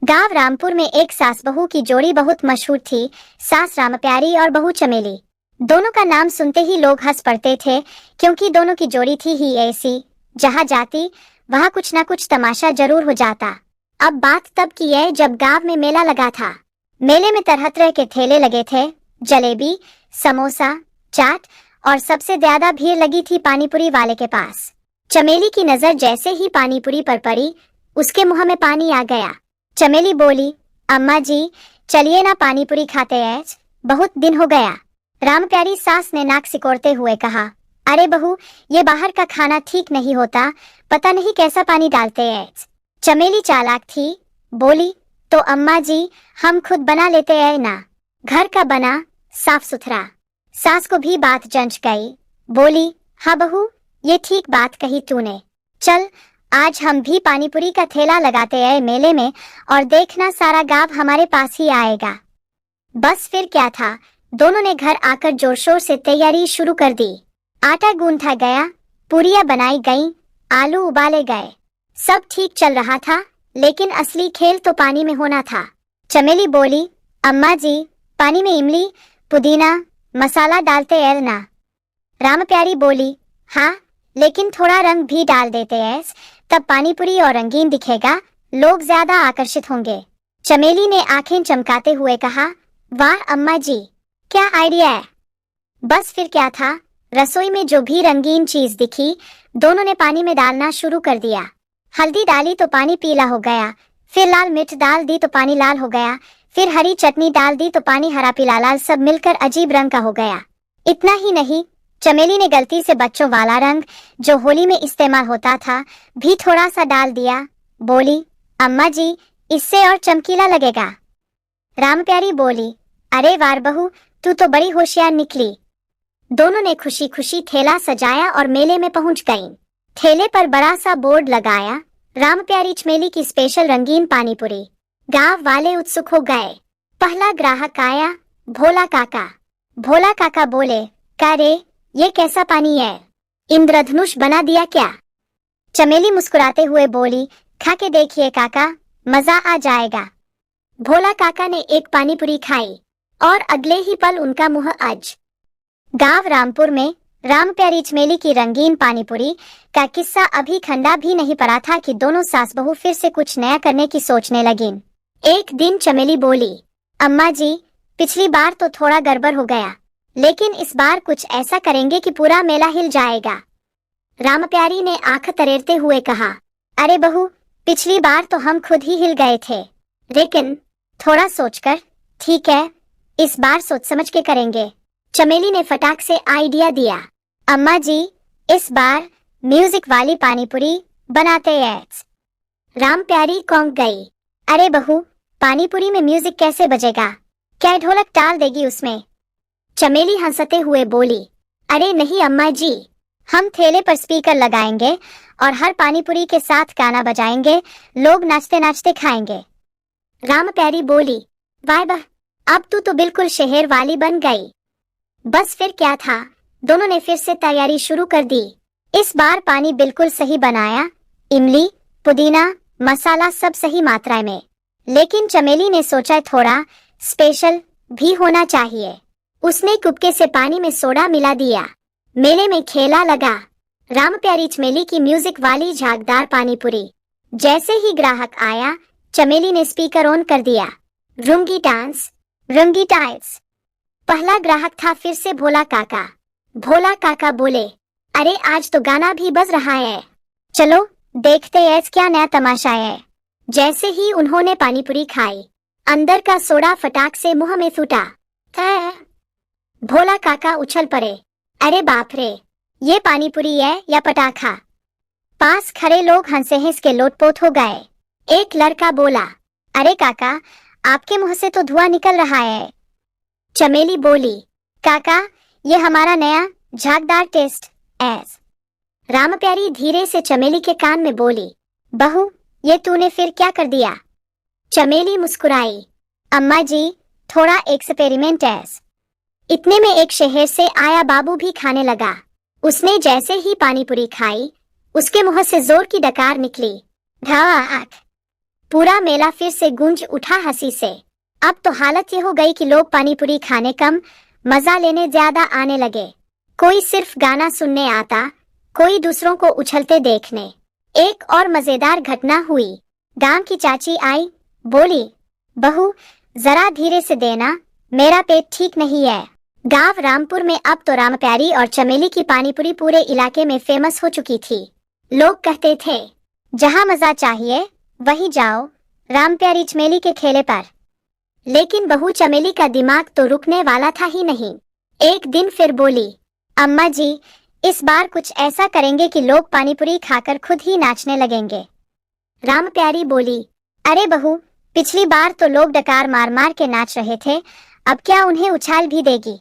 गांव रामपुर में एक सास बहू की जोड़ी बहुत मशहूर थी। सास रामप्यारी और बहू चमेली। दोनों का नाम सुनते ही लोग हंस पड़ते थे, क्योंकि दोनों की जोड़ी थी ही ऐसी, जहां जाती वहां कुछ ना कुछ तमाशा जरूर हो जाता। अब बात तब की है जब गांव में मेला लगा था। मेले में तरह तरह के ठेले लगे थे, जलेबी, समोसा, चाट, और सबसे ज्यादा भीड़ लगी थी पानीपुरी वाले के पास। चमेली की नजर जैसे ही पानीपुरी पर पड़ी, उसके मुंह में पानी आ गया। चमेली बोली, अम्मा जी चलिए ना पानीपुरी खाते हैं, बहुत दिन हो गया। रामप्यारी सास ने नाक सिकोड़ते हुए कहा, अरे बहू, ये बाहर का खाना ठीक नहीं होता, पता नहीं कैसा पानी डालते हैं। चमेली चालाक थी, बोली, तो अम्मा जी हम खुद बना लेते हैं ना, घर का बना, साफ सुथरा। सास को भी बात जंच गई, बोली, हाँ बहू, ये ठीक बात कही तूने। चल आज हम भी पानीपुरी का ठेला लगाते हैं मेले में, और देखना सारा गांव हमारे पास ही आएगा। बस फिर क्या था, दोनों ने घर आकर जोर शोर से तैयारी शुरू कर दी। आटा गूंथा गया, पूरियां बनाई गईं, आलू उबाले गए। सब ठीक चल रहा था, लेकिन असली खेल तो पानी में होना था। चमेली बोली, अम्मा जी पानी में इमली, पुदीना, मसाला डालते हैं ना। रामप्यारी बोली, हाँ, लेकिन थोड़ा रंग भी डाल देते हैं, तब पानीपुरी और रंगीन दिखेगा, लोग ज्यादा आकर्षित होंगे। चमेली ने आंखें चमकाते हुए कहा, वाह अम्मा जी, क्या आइडिया है। बस फिर क्या था, रसोई में जो भी रंगीन चीज दिखी, दोनों ने पानी में डालना शुरू कर दिया। हल्दी डाली तो पानी पीला हो गया, फिर लाल मिर्च डाल दी तो पानी लाल हो गया, फिर हरी चटनी डाल दी तो पानी हरा पीला लाल सब मिलकर अजीब रंग का हो गया। इतना ही नहीं, चमेली ने गलती से बच्चों वाला रंग, जो होली में इस्तेमाल होता था, भी थोड़ा सा डाल दिया। बोली, अम्मा जी इससे और चमकीला लगेगा। रामप्यारी बोली, अरे वार बहू, तू तो बड़ी होशियार निकली। दोनों ने खुशी खुशी ठेला सजाया और मेले में पहुंच गईं। ठेले पर बड़ा सा बोर्ड लगाया, रामप्यारी चमेली की स्पेशल रंगीन पानीपुरी। गांव वाले उत्सुक हो गए। पहला ग्राहक आया, भोला काका। भोला काका बोले, क्या रे, ये कैसा पानी है, इंद्रधनुष बना दिया क्या। चमेली मुस्कुराते हुए बोली, खा के देखिए काका, मजा आ जाएगा। भोला काका ने एक पानीपुरी खाई, और अगले ही पल उनका मुंह आज। गांव रामपुर में रामप्यारी चमेली की रंगीन पानीपुरी का किस्सा अभी ठंडा भी नहीं पड़ा था कि दोनों सास बहू फिर से कुछ नया करने की सोचने लगीं। एक दिन चमेली बोली, अम्मा जी पिछली बार तो थोड़ा गड़बड़ हो गया, लेकिन इस बार कुछ ऐसा करेंगे कि पूरा मेला हिल जाएगा। रामप्यारी ने आंख तरेरते हुए कहा, अरे बहू, पिछली बार तो हम खुद ही हिल गए थे, लेकिन थोड़ा सोचकर, ठीक है, इस बार सोच समझ के करेंगे। चमेली ने फटाक से आइडिया दिया, अम्मा जी इस बार म्यूजिक वाली पानीपुरी बनाते हैं। रामप्यारी कौंक गई, अरे बहू, पानीपुरी में म्यूजिक कैसे बजेगा, क्या ढोलक डाल देगी उसमें। चमेली हंसते हुए बोली, अरे नहीं अम्मा जी, हम ठेले पर स्पीकर लगाएंगे और हर पानीपुरी के साथ गाना बजाएंगे, लोग नाचते नाचते खाएंगे। रामप्यारी बोली, वाह वाह, अब तू तो बिल्कुल शहर वाली बन गई। बस फिर क्या था, दोनों ने फिर से तैयारी शुरू कर दी। इस बार पानी बिल्कुल सही बनाया, इमली, पुदीना, मसाला सब सही मात्रा में। लेकिन चमेली ने सोचा थोड़ा स्पेशल भी होना चाहिए। उसने कुपके से पानी में सोडा मिला दिया। मेले में खेला लगा, रामप्यारी चमेली की म्यूजिक वाली झागदार पानीपुरी। जैसे ही ग्राहक आया, चमेली ने स्पीकर ऑन कर दिया, रुंगी डांस, रुंगी टाइल्स। पहला ग्राहक था फिर से भोला काका। भोला काका बोले, अरे आज तो गाना भी बज रहा है, चलो देखते हैं क्या नया तमाशा है। जैसे ही उन्होंने पानीपुरी खाई, अंदर का सोडा फटाक से मुंह में फूटा। भोला काका उछल पड़े, अरे बाप रे, ये पानीपुरी है या पटाखा। पास खड़े लोग हंसे हंस के लोटपोट हो गए। एक लड़का बोला, अरे काका, आपके मुंह से तो धुआं निकल रहा है। चमेली बोली, काका ये हमारा नया झागदार टेस्ट है। रामप्यारी धीरे से चमेली के कान में बोली, बहू ये तूने फिर क्या कर दिया। चमेली मुस्कुराई, अम्मा जी थोड़ा एक्सपेरिमेंट है। इतने में एक शहर से आया बाबू भी खाने लगा। उसने जैसे ही पानीपुरी खाई, उसके मुंह से जोर की डकार निकली, ढाक। पूरा मेला फिर से गूंज उठा हंसी से। अब तो हालत ये हो गई कि लोग पानी पूरी खाने कम, मजा लेने ज्यादा आने लगे। कोई सिर्फ गाना सुनने आता, कोई दूसरों को उछलते देखने। एक और मजेदार घटना हुई। गांव की चाची आई, बोली, बहू जरा धीरे से देना, मेरा पेट ठीक नहीं है। गांव रामपुर में अब तो रामप्यारी और चमेली की पानीपुरी पूरे इलाके में फेमस हो चुकी थी। लोग कहते थे, जहां मजा चाहिए वहीं जाओ, रामप्यारी चमेली के खेले पर। लेकिन बहू चमेली का दिमाग तो रुकने वाला था ही नहीं। एक दिन फिर बोली, अम्मा जी इस बार कुछ ऐसा करेंगे कि लोग पानीपुरी खाकर खुद ही नाचने लगेंगे। रामप्यारी बोली, अरे बहू, पिछली बार तो लोग डकार मार मार के नाच रहे थे, अब क्या उन्हें उछाल भी देगी?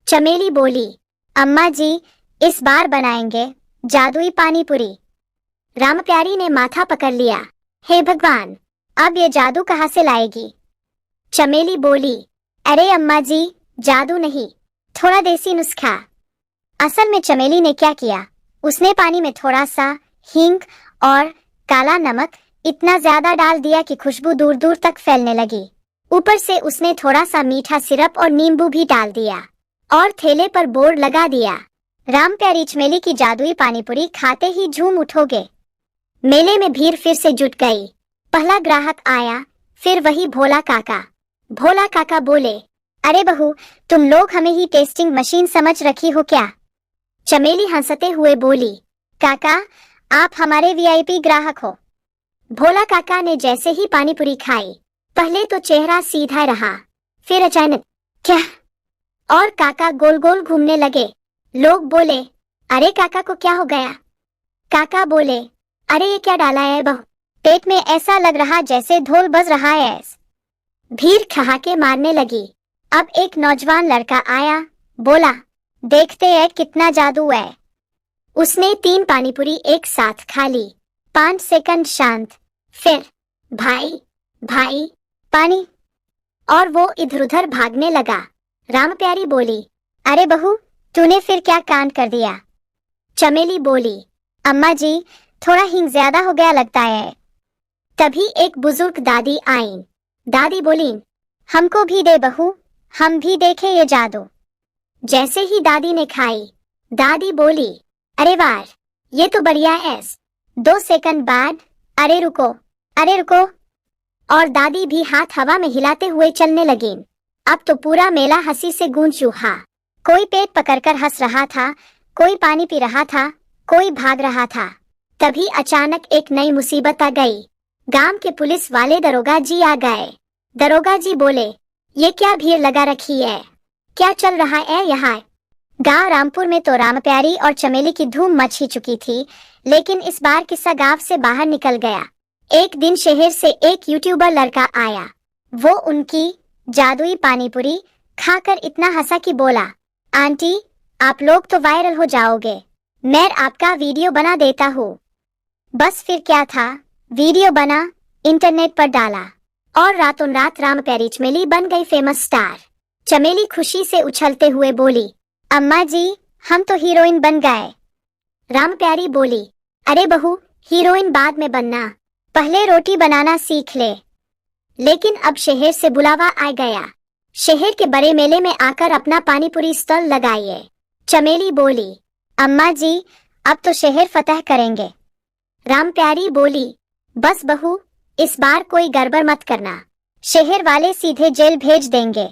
चमेली बोली, अम्मा जी इस बार बनाएंगे जादुई पानीपुरी। रामप्यारी ने माथा पकड़ लिया, हे भगवान, अब ये जादू कहाँ से लाएगी? चमेली बोली, अरे अम्मा जी जादू नहीं, थोड़ा देसी नुस्खा। असल में चमेली ने क्या किया, उसने पानी में थोड़ा सा हींग और काला नमक इतना ज्यादा डाल दिया कि खुशबू दूर दूर तक फैलने लगी। ऊपर से उसने थोड़ा सा मीठा सिरप और नींबू भी डाल दिया और थैले पर बोर्ड लगा दिया, रामप्यारी चमेली की जादुई पानीपुरी खाते ही झूम उठोगे। मेले में भीड़ फिर से जुट गई। पहला ग्राहक आया, फिर वही भोला काका। भोला काका बोले, अरे बहू, तुम लोग हमें ही टेस्टिंग मशीन समझ रखी हो क्या? चमेली हंसते हुए बोली, काका आप हमारे वीआईपी ग्राहक हो। भोला काका ने जैसे ही पानीपुरी खाई, पहले तो चेहरा सीधा रहा, फिर अचानक क्या, और काका गोल गोल घूमने लगे। लोग बोले, अरे काका को क्या हो गया? काका बोले, अरे ये क्या डाला है बहू, पेट में ऐसा लग रहा जैसे ढोल बज रहा है। भीड़ ठहाके मारने लगी। अब एक नौजवान लड़का आया, बोला, देखते हैं कितना जादू है। उसने 3 पानीपुरी एक साथ खा ली। 5 सेकंड शांत, फिर भाई भाई पानी, और वो इधर उधर भागने लगा। रामप्यारी बोली, अरे बहू तूने फिर क्या कांड कर दिया? चमेली बोली, अम्मा जी थोड़ा हींग ज्यादा हो गया लगता है। तभी एक बुजुर्ग दादी आईं। दादी बोली, हमको भी दे बहू, हम भी देखे ये जादू। जैसे ही दादी ने खाई, दादी बोली, अरे वाह, ये तो बढ़िया है। 2 सेकंड बाद, अरे रुको, अरे रुको, और दादी भी हाथ हवा में हिलाते हुए चलने लगी। अब तो पूरा मेला हंसी से गूंज उठा। कोई पेट पकड़कर हंस रहा था, कोई पानी पी रहा था, कोई भाग रहा था। तभी अचानक एक नई मुसीबत आ गई। गांव के पुलिस वाले दरोगा जी आ गए। दरोगा जी बोले, ये क्या भीड़ लगा रखी है, क्या चल रहा है यहाँ? गांव रामपुर में तो रामप्यारी और चमेली की धूम मच ही चुकी थी, लेकिन इस बार किस्सा गांव से बाहर निकल गया। एक दिन शहर से एक यूट्यूबर लड़का आया। वो उनकी जादुई पानीपुरी खाकर इतना हंसा कि बोला, आंटी आप लोग तो वायरल हो जाओगे, मैं आपका वीडियो बना देता हूँ। बस फिर क्या था, वीडियो बना, इंटरनेट पर डाला और रातों रात रामप्यारी चमेली बन गई फेमस स्टार। चमेली खुशी से उछलते हुए बोली, अम्मा जी हम तो हीरोइन बन गए। रामप्यारी बोली, अरे बहू हीरोइन बाद में बनना, पहले रोटी बनाना सीख ले। लेकिन अब शहर से बुलावा आ गया, शहर के बड़े मेले में आकर अपना पानीपुरी स्टॉल लगाइए। चमेली बोली, अम्मा जी अब तो शहर फतह करेंगे। रामप्यारी बोली, बस बहू इस बार कोई गड़बड़ मत करना, शहर वाले सीधे जेल भेज देंगे।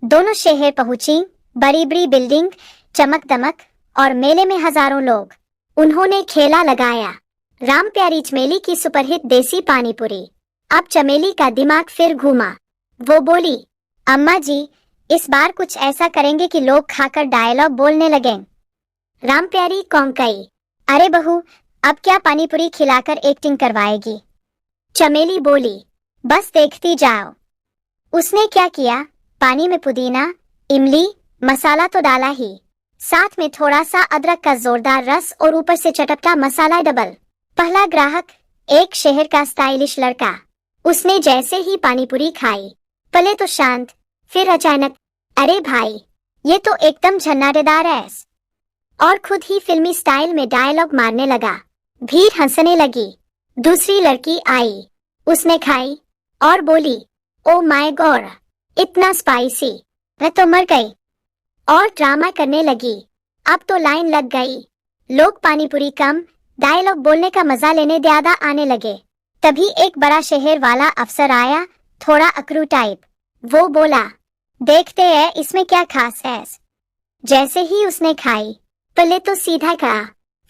दोनों शहर पहुंची, बड़ी बड़ी बिल्डिंग, चमक दमक और मेले में हजारों लोग। उन्होंने खेला लगाया, रामप्यारी चमेली की सुपरहिट देसी पानीपुरी। अब चमेली का दिमाग फिर घूमा। वो बोली, अम्मा जी इस बार कुछ ऐसा करेंगे कि लोग खाकर डायलॉग बोलने लगें। रामप्यारी कौंकई, अरे बहू अब क्या पानीपुरी खिलाकर एक्टिंग करवाएगी? चमेली बोली, बस देखती जाओ। उसने क्या किया, पानी में पुदीना, इमली, मसाला तो डाला ही, साथ में थोड़ा सा अदरक का जोरदार रस और ऊपर से चटपटा मसाला डबल। पहला ग्राहक एक शहर का स्टाइलिश लड़का। उसने जैसे ही पानीपुरी खाई, पहले तो शांत, फिर अचानक, अरे भाई ये तो एकदम झन्नाटेदार है, और खुद ही फिल्मी स्टाइल में डायलॉग मारने लगा। भीड़ हंसने लगी। दूसरी लड़की आई, उसने खाई और बोली, ओ माय गॉड, इतना स्पाइसी, मैं तो मर गई। और ड्रामा करने लगी। अब तो लाइन लग गई। लोग पानीपुरी कम, डायलॉग बोलने का मजा लेने ज्यादा आने लगे। तभी एक बड़ा शहर वाला अफसर आया, थोड़ा अकड़ू टाइप। वो बोला, देखते हैं इसमें क्या खास है। जैसे ही उसने खाई, पहले तो सीधा कहा,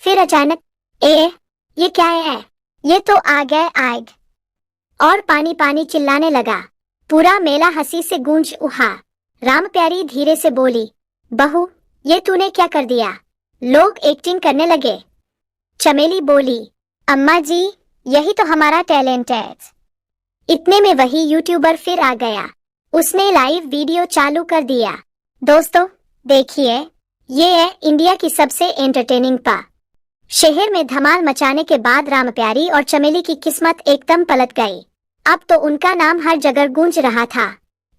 फिर अचानक, ये क्या है? ये तो आग है, आग। और पानी पानी चिल्लाने लगा। पूरा मेला हंसी से गूंज उठा। रामप्यारी धीरे से बोली, बहू, ये तूने क्या कर दिया? लोग एक्टिंग करने लगे। चमेली बोली, अम्मा जी, यही तो हमारा टैलेंट है। इतने में वही यूट्यूबर फिर आ गया। उसने लाइव वीडियो चालू कर दिया। दोस्तों, देखिए, ये है इंडिया की सबसे एंटरटेनिंग पा। शहर में धमाल मचाने के बाद रामप्यारी और चमेली की किस्मत एकदम पलट गई। अब तो उनका नाम हर जगह गूंज रहा था।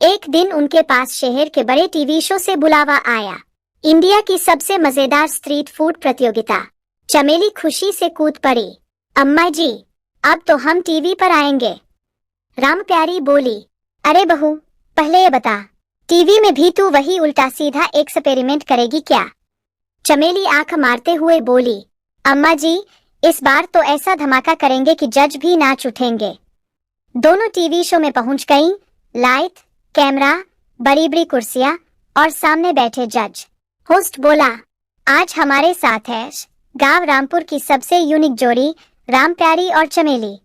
एक दिन उनके पास शहर के बड़े टीवी शो से बुलावा आया, इंडिया की सबसे मजेदार स्ट्रीट फूड प्रतियोगिता। चमेली खुशी से कूद पड़ी। अम्मा जी, अब तो हम टीवी पर आएंगे। रामप्यारी बोली, अरे बहू, पहले ये बता, टीवी में भी तू वही उल्टा सीधा एक्सपेरिमेंट करेगी क्या? चमेली आंख मारते हुए बोली, अम्मा जी, इस बार तो ऐसा धमाका करेंगे कि जज भी नाच उठेंगे। दोनों टीवी शो में पहुंच गईं। लाइट, कैमरा, बड़ी बड़ी कुर्सियां और सामने बैठे जज। होस्ट बोला, आज हमारे साथ है गांव रामपुर की सबसे यूनिक जोड़ी, रामप्यारी और चमेली।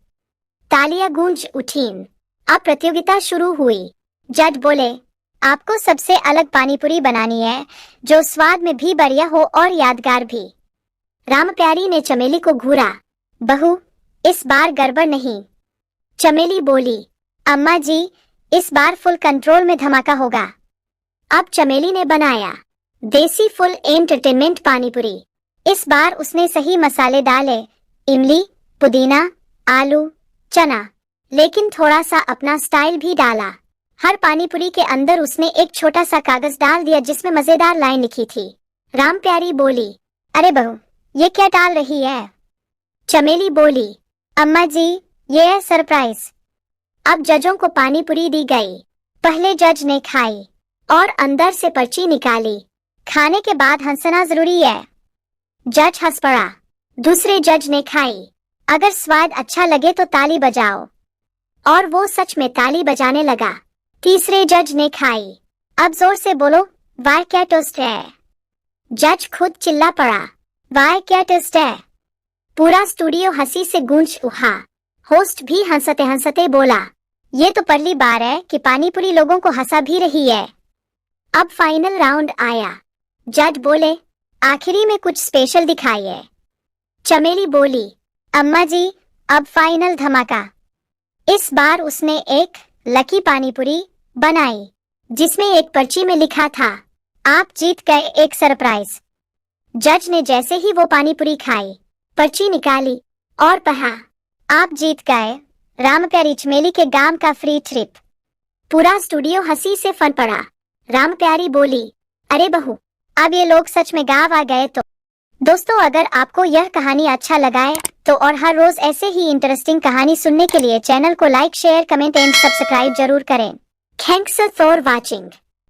तालियां गूंज उठीं। अब प्रतियोगिता शुरू हुई। जज बोले, आपको सबसे अलग पानीपुरी बनानी है, जो स्वाद में भी बढ़िया हो और यादगार भी। रामप्यारी ने चमेली को घूरा, बहू, इस बार गड़बड़ नहीं। चमेली बोली, अम्मा जी, इस बार फुल कंट्रोल में धमाका होगा। अब चमेली ने बनाया देसी फुल एंटरटेनमेंट पानीपुरी। इस बार उसने सही मसाले डाले, इमली, पुदीना, आलू, चना, लेकिन थोड़ा सा अपना स्टाइल भी डाला। हर पानीपुरी के अंदर उसने एक छोटा सा कागज डाल दिया जिसमें मजेदार लाइन लिखी थी। रामप्यारी बोली, अरे बहू, ये क्या डाल रही है? चमेली बोली, अम्मा जी, ये है सरप्राइज। अब जजों को पानीपुरी दी गई। पहले जज ने खाई और अंदर से पर्ची निकाली। खाने के बाद हंसना जरूरी है। जज हंस पड़ा। दूसरे जज ने खाई। अगर स्वाद अच्छा लगे तो ताली बजाओ। और वो सच में ताली बजाने लगा। तीसरे जज ने खाई। अब जोर से बोलो, वाह क्या टेस्ट है। जज खुद चिल्ला पड़ा, वाह क्या टेस्ट है। पूरा स्टूडियो हंसी से गूंज उठा। होस्ट भी हंसते हंसते बोला, ये तो पहली बार है कि पानीपुरी लोगों को हंसा भी रही है। अब फाइनल राउंड आया। जज बोले, आखिरी में कुछ स्पेशल दिखाइए। चमेली बोली, अम्मा जी, अब फाइनल धमाका। इस बार उसने एक लकी पानीपुरी बनाई जिसमें एक पर्ची में लिखा था, आप जीत गए एक सरप्राइज। जज ने जैसे ही वो पानीपुरी खाई, पर्ची निकाली और पढ़ा, आप जीत गए रामप्यारी चमेली के गांव का फ्री ट्रिप। पूरा स्टूडियो हंसी से फन पड़ा। रामप्यारी बोली, अरे बहू, अब ये लोग सच में गांव आ गए तो। दोस्तों, अगर आपको यह कहानी अच्छा लगा है तो और हर रोज ऐसे ही इंटरेस्टिंग कहानी सुनने के लिए चैनल को like, share, comment and subscribe जरूर करें। Thanks for watching.